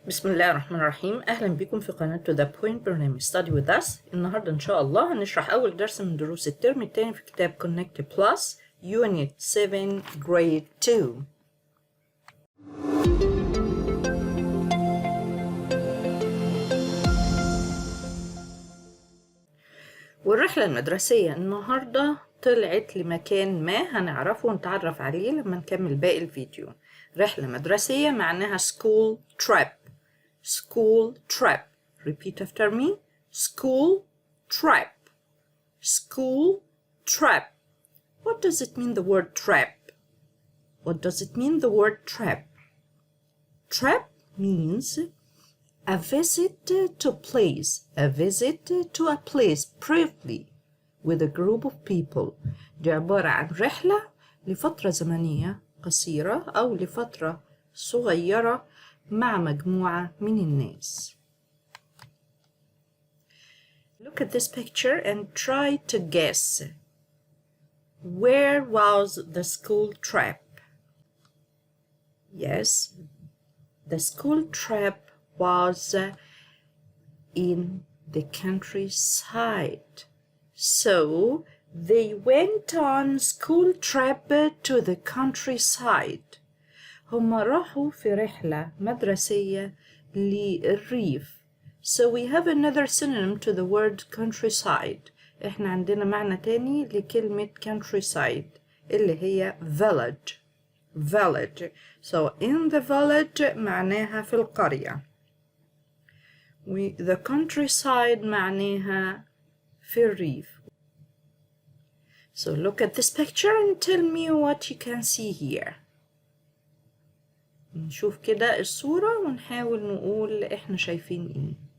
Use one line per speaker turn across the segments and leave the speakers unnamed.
بسم الله الرحمن الرحيم. أهلا بكم في قناة The Point برنامج Study with Us. النهاردة إن شاء الله هنشرح أول درس من دروس الترم الثاني في كتاب Connect Plus Unit 7 Grade 2. والرحلة المدرسية النهاردة طلعت لمكان ما هنعرفه ونتعرف عليه لما نكمل باقي الفيديو. رحلة مدرسية معناها school trip. School trip. Repeat after me. School trip. School trip. What does it mean, the word trip? What does it mean, the word trip? Trip means a visit to a place. A visit to a place briefly with a group of people. دي عبارة عن رحلة لفترة زمنية قصيرة أو لفترة صغيرة مع مجموعة من الناس. Look at this picture and try to guess. Where was the school trip? Yes, the school trip was in the countryside. So they went on school trip to the countryside. هم راحوا في رحلة مدرسية للريف. So we have another synonym to the word countryside. احنا عندنا معنى تاني لكلمة countryside اللي هي village. Village. So in the village معناها في القرية. The countryside معناها في الريف. So look at this picture and tell me what you can see here. نشوف كده الصورة ونحاول نقول احنا شايفين ايه.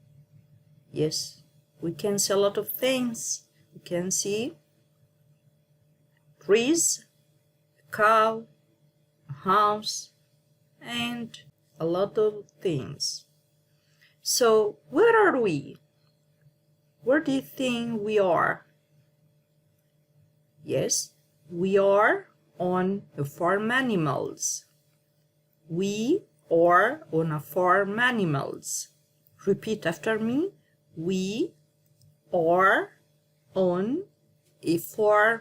Yes, we can see a lot of things. We can see trees, a cow, a house, and a lot of things. So where are we? Where do you think we are? Yes, we are on a farm animals. We are on a farm animals. Repeat after me. We are on a farm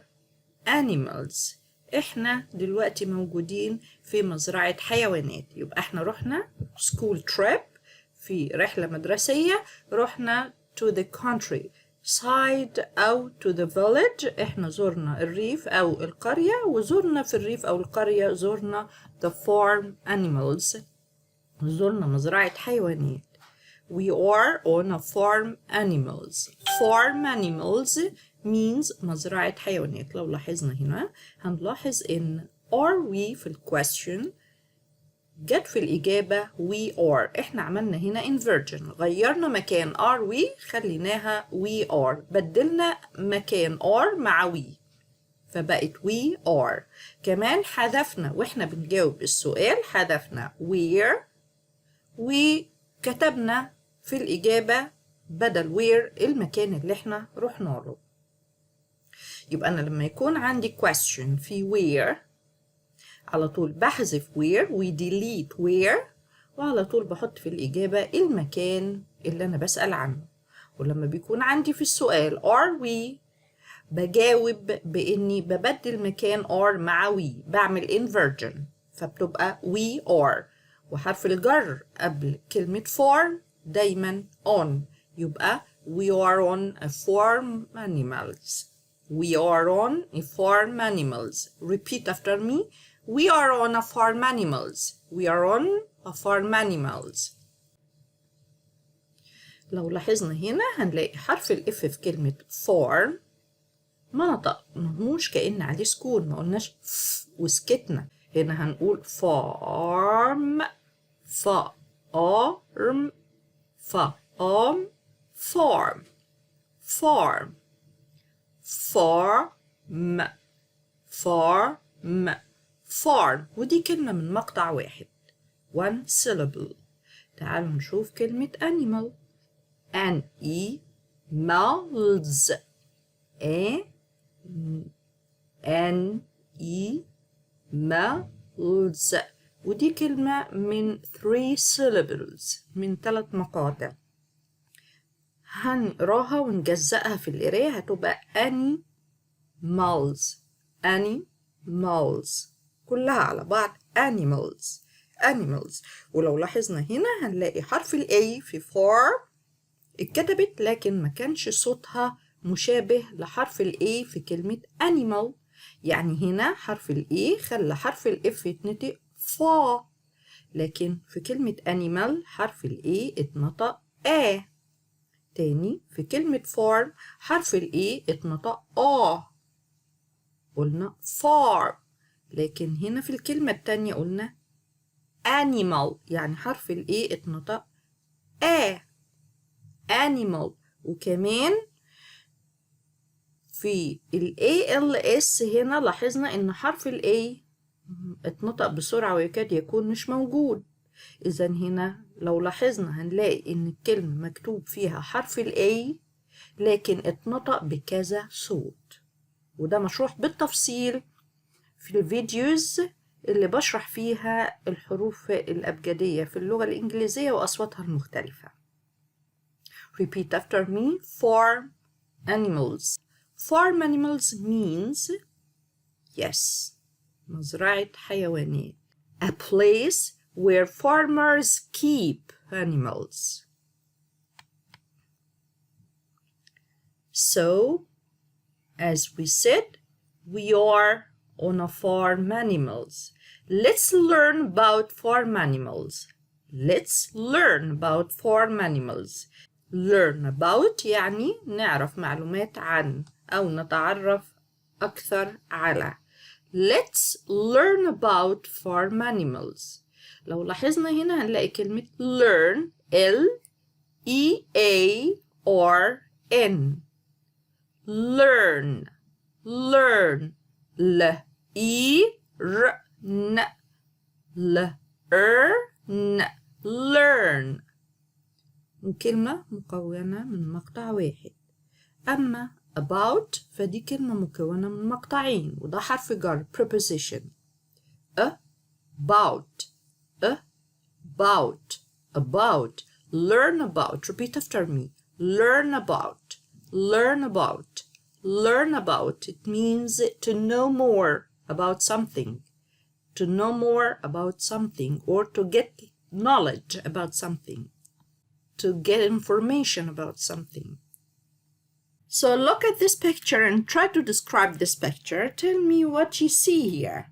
animals. احنا دلوقتي موجودين في مزرعة حيوانات. يبقى احنا رحنا school trip في رحلة مدرسية. رحنا to the country side أو to the village. احنا زرنا الريف أو القرية. وزرنا في الريف أو القرية زرنا the farm animals. زرنا مزرعة حيوانات. We are on a farm animals. Farm animals means مزرعة حيوانات. لو لاحظنا هنا هنلاحظ إن are we في question جت في الإجابة we are. إحنا عملنا هنا inversion. غيرنا مكان are we خليناها we are. بدلنا مكان are مع we فبقت we are. كمان حذفنا وإحنا بنجاوب السؤال حذفنا where وكتبنا في الإجابة بدل where المكان اللي إحنا رحنا له. يبقى أنا لما يكون عندي question في where على طول بحذف where و delete where وعلى طول بحط في الإجابة المكان اللي أنا بسأل عنه. ولما بيكون عندي في السؤال are we بجاوب بإني ببدل مكان are مع we بعمل inversion فبتبقى we are. وحرف الجر قبل كلمة farm دايما on. يبقى we are on a farm animals. We are on a farm animals. Repeat after me. We are on a farm animals. We are on a farm animals. لو لاحظنا هنا هنلاقي حرف الاف في كلمة farm ما نطقناهوش كأن عليه سكون. ما قلناش وسكتنا. هنا هنقول farm farm farm farm farm farm farm farm. ودي كلمة من مقطع واحد one syllable. تعالوا نشوف كلمة animal. animals animals ودي كلمة من 3 syllables، من 3 مقاطع. هنقراها ونجزأها في القراية، هتبقى animals. animals كلها على بعض animals. ولو لاحظنا هنا هنلاقي حرف ال A في for اتكتبت، لكن ما كانش صوتها مشابه لحرف ال A في كلمة animal. يعني هنا حرف ال A خلى حرف ال F يتنطق فا، لكن في كلمة animal حرف ال A اتنطق A. تاني في كلمة farm حرف ال A اتنطق قلنا farm، لكن هنا في الكلمة التانية قلنا animal، يعني حرف ال A اتنطق A animal. وكمان في ال ALS هنا لاحظنا ان حرف ال A اتنطق بسرعة ويكاد يكون مش موجود. إذا هنا لو لاحظنا هنلاقي إن الكلمة مكتوب فيها حرف ال A لكن اتنطق بكذا صوت، وده مشروح بالتفصيل في الفيديوز اللي بشرح فيها الحروف الأبجدية في اللغة الإنجليزية وأصواتها المختلفة. Repeat after me. Farm animals. Farm animals means yes، مزرعة حيوانات. A place where farmers keep animals. So, as we said, we are on a farm animals. Let's learn about farm animals. Let's learn about farm animals. Learn about يعني نعرف معلومات عن أو نتعرف أكثر على. Let's learn about farm animals. لو لاحظنا هنا هنلاقي كلمة learn L-E-A-R-N. learn L-E-R-N L-E-R-N learn. وكلمة مكونة من مقطع واحد. أما about فدي كلمة مكونة من مقطعين، وده حرف جر preposition. about learn about. Repeat after me. learn about. It means to know more about something, or to get knowledge about something, to get information about something. So look at this picture and try to describe this picture. Tell me what you see here.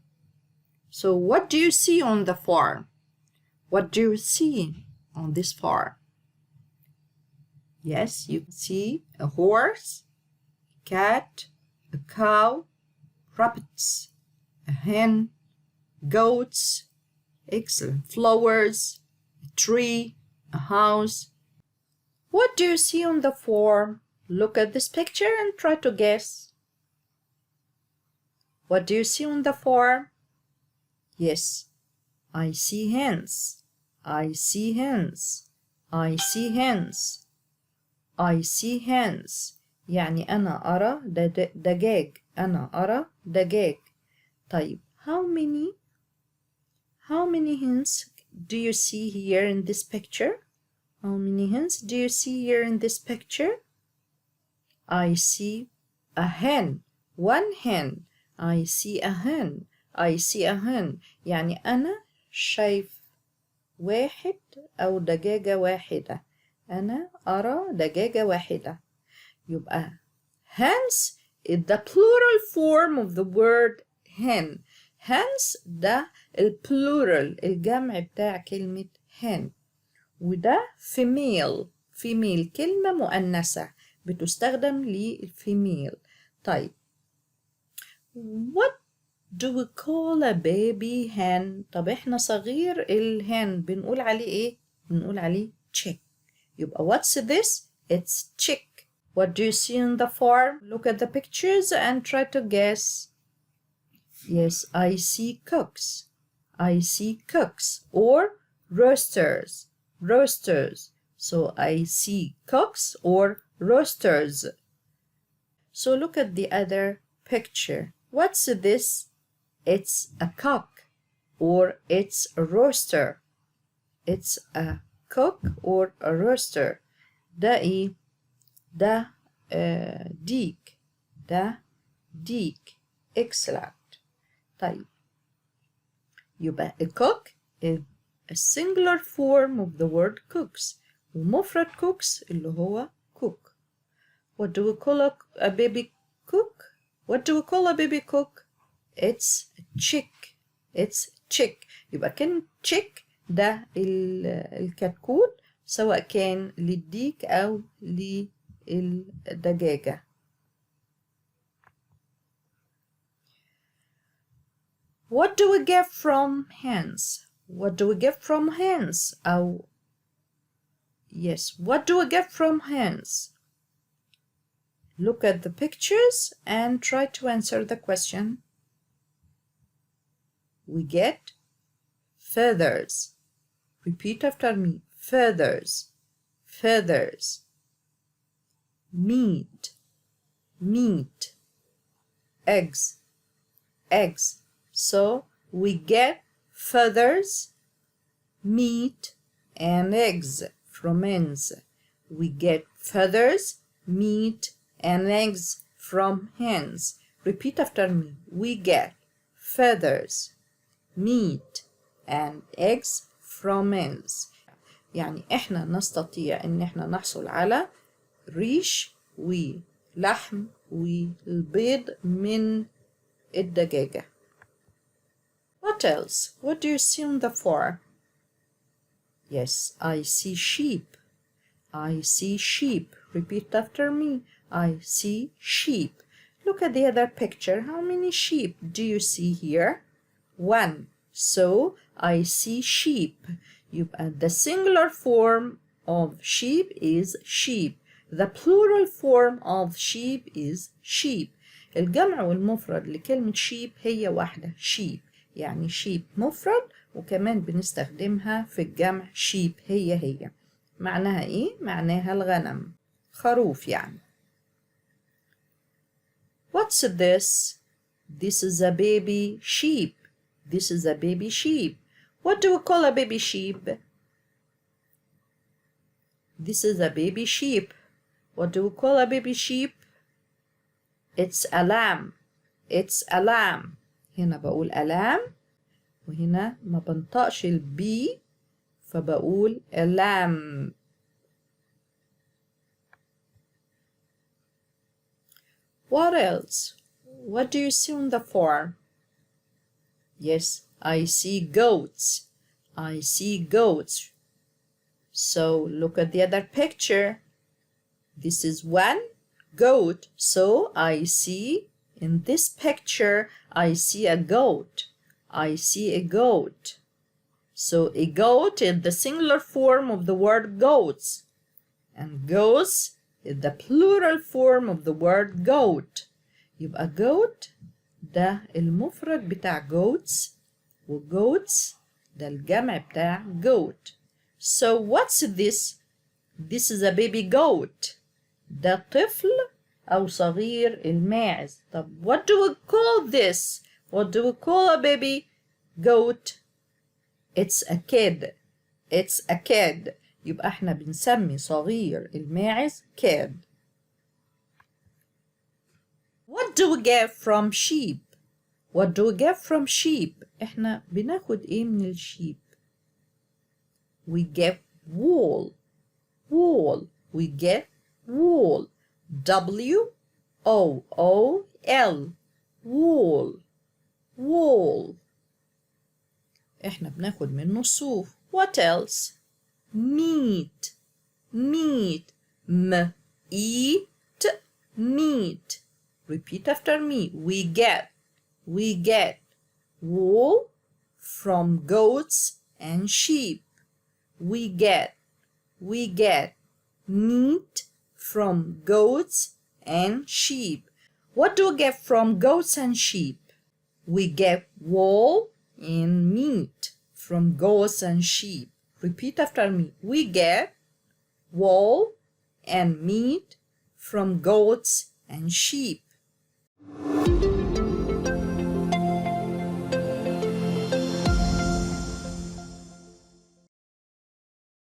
So what do you see on the farm? What do you see on this farm? Yes, you see a horse, a cat, a cow, rabbits, a hen, goats, excellent, flowers, a tree, a house. What do you see on the farm? Look at this picture and try to guess. What do you see on the farm? Yes, I see hens. I see hens. يعني أنا أرى دجاج. أنا أرى دجاج. طيب, how many hens do you see here in this picture? How many hens do you see here in this picture? I see a hen. One hen. I see a hen. يعني أنا شايف واحد أو دجاجة واحدة. أنا أرى دجاجة واحدة. يبقى hens is the plural form of the word hen. hens ده البلورال الجمع بتاع كلمة hen، وده female كلمة مؤنثة بتستخدم للفيميل. طيب, what do we call a baby hen? طب احنا صغير الهن بنقول عليه ايه؟ بنقول عليه chick. يبقى what's this? It's chick. What do you see on the farm? Look at the pictures and try to guess. Yes, I see cooks. Or roasters. So I see cooks or roasters. So look at the other picture. What's this? It's a cock. or it's a roaster. It's a cook or a roaster. ده ايه؟ ده ديك. ده ديك. excellent. طيب يبقى a cook is a singular form of the word cooks ومفرد cooks اللي هو cook. What do we call a baby cook? What do we call a baby cook? It's a chick. It's chick. يبقى كلمة chick ده الكتكوت سواء كان للديك أو للدجاجة. What do we get from hens? What do we get from hens? أو yes, what do we get from hens? Look at the pictures and try to answer the question. We get feathers. Repeat after me. Feathers. Feathers. Meat. Meat. Eggs. Eggs. So we get feathers, meat, and eggs from hens. We get feathers, meat, and eggs from hens. Repeat after me. We get feathers, meat, and eggs from hens. يعني احنا نستطيع ان احنا نحصل على ريش ولحم والبيض من الدجاجة. What else? What do you see on the floor? Yes, I see sheep. I see sheep. Repeat after me. I see sheep. Look at the other picture. How many sheep do you see here? One. So I see sheep. The singular form of sheep is sheep. The plural form of sheep is sheep. الجمع والمفرد لكلمة sheep هي واحدة sheep. يعني sheep مفرد وكمان بنستخدمها في الجمع sheep هي. معناها ايه؟ معناها الغنم. خروف يعني. What's this? This is a baby sheep. This is a baby sheep. What do we call a baby sheep? This is a baby sheep. What do we call a baby sheep? It's a lamb. It's a lamb. هنا بقول a lamb وهنا ما بنطقش البي فبقول a lamb. What else? What do you see on the farm? Yes, I see goats. I see goats. So look at the other picture. This is one goat. So I see in this picture, I see a goat. I see a goat. So a goat is the singular form of the word goats. And goats is the plural form of the word goat. يبقى goat ده المفرد بتاع goats و goats ده الجمع بتاع goat. So what's this? This is a baby goat. ده طفل أو صغير الماعز. طب what do we call this? What do we call a baby goat? It's a kid. It's a kid. يبقى احنا بنسمي صغير الماعز kid. What do we get from sheep? What do we get from sheep? احنا بناخد ايه من الشيب؟ We get wool. Wool. We get wool. W-O-O-L. Wool. Wool. احنا بناخد منه الصوف. What else? Meat. Meat. M-E-T. Meat. Repeat after me. We get wool from goats and sheep. We get meat from goats and sheep. What do we get from goats and sheep? We get wool and meat from goats and sheep. Repeat after me. We get wool and meat from goats and sheep.